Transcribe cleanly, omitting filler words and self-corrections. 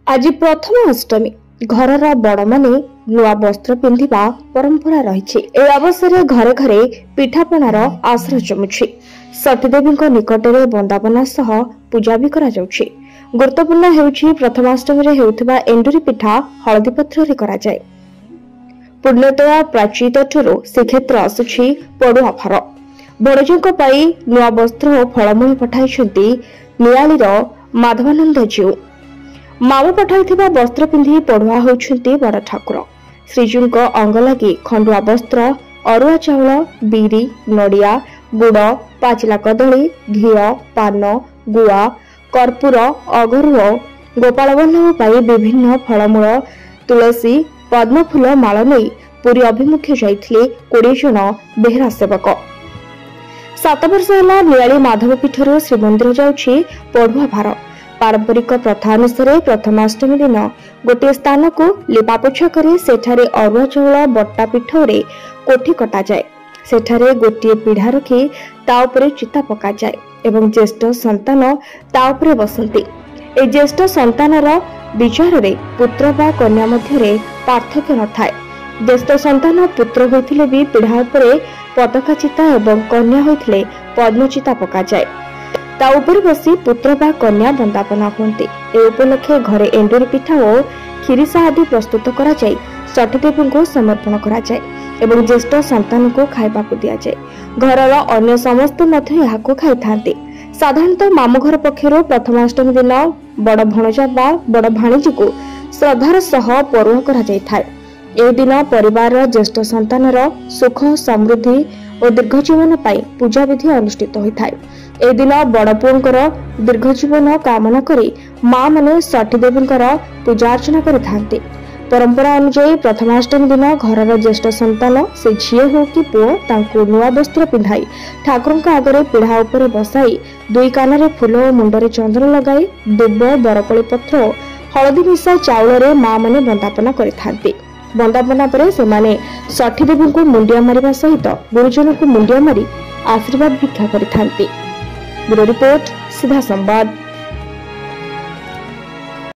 आज प्रथम अष्टमी घरर बड़ माने नुआ वस्त्र पिंधिबा परंपरा रही। ए अवसर घरे घरे पिठापणार आश्रय जमुछि। सतीदेवी निकट में बंदापना सह पूजा भी करा जाउछि। गुरुत्वपूर्ण हेउछि प्रथमाष्टमी रे हेउथिबा एंडुरी पिठा हळदी पत्र रे करा जाय। पुण्यतया प्राचीत ठुरो श्रीक्षेत्र आसुछि पड़ुआ भार। बड़जों पाई नुआ वस्त्र और फलमूल पठाइछन्ति नियालीर माधवानंद जीव। मामू पठाइथिबा वस्त्र पिंधि पढ़ुआ होउछन्ति बड़ ठाकुर। श्रीजीव अंग लगी खंडुआ वस्त्र, अरुआ चाउल, बीरी, नड़िया, गुड़, पाचिला कदली, घी, पान, गुआ, कर्पूर, अगरु, गोपाल बल्लभ पाई विभिन्न फलमूल, तुलसी, पद्मफूल माल नहीं पुरी अभिमुखे जाइथिले 20 जन बेहरा सेवक। 7 वर्ष है नियाली माधव पीठर श्रीमंदिर जाउछि पढ़ुआ भार। पारंपरिक प्रथा अनुसार प्रथमाष्टमी दिन गोटे स्थान को लिपापोछा करी सेठारे अरुआ चाउल बट्टा पीठरे कोठी कटा जाए। सेठारे गोटे पीढ़ा रखी ता उपरे चिता पका जाए एवं ज्येष्ठ संतान ता उपरे बसंती। ए ज्येष्ठ संतानर विचार रे पुत्र बा कन्या मध्यरे पार्थक्य न थाए। ज्येष्ठ संतान पुत्र होइथिले भी पीढ़ा उपरे पताका चिता एवं कन्या होइथिले पद्मचिता पका जाए। ता ऊपर बसी पुत्र बा कन्या बंदापना हुंती। ए उपलक्षे घरे एंडुरी पिठा और खीरिसा आदि प्रस्तुत करा जाय। सतीदेवी को समर्पण करा जाय एवं ज्येष्ठ संतान को खाइबा को दिया जाय। घरर अन्य समस्त मध्य याको खाइ थांती। साधारणतः मामू घर पक्षर प्रथमाष्टमी दिन बड़ भणजा बा बड़ भाणीजी को श्रद्धार सह परुआ करा जाय थाए। ए दिन परिवार ज्येष्ठ संतानर सुख समृद्धि और दीर्घजीवन पाई पूजा विधि अनुष्ठित होता है। ए दिन बड़ पुओंकर दीर्घजीवन कामना करी माँ माने सतीदेवी पूजा अर्चना करिथांती। परंपरा अनुसार प्रथमाष्टमी दिन घरर ज्येष्ठ संतान से झील हो कि पुओ तांको नुआ वस्त्र पिंधाई ठाकुरଙ୍କ आगरे पीढ़ा उपरे बसाई दुई कानरे फूल और मुंडरे चंदन लगाई दुब बरकोली पत्र हलदी मिशा चाउल माँ माने बंदापना करिथांती। बंदापना पर सेमाने सतीदेवी को मुंडिया मारिबा सहित गुरुजन को मुंडिया मारी आशीर्वाद भिक्षा करिथांती। ब्यूरो रिपोर्ट सीधा संवाद।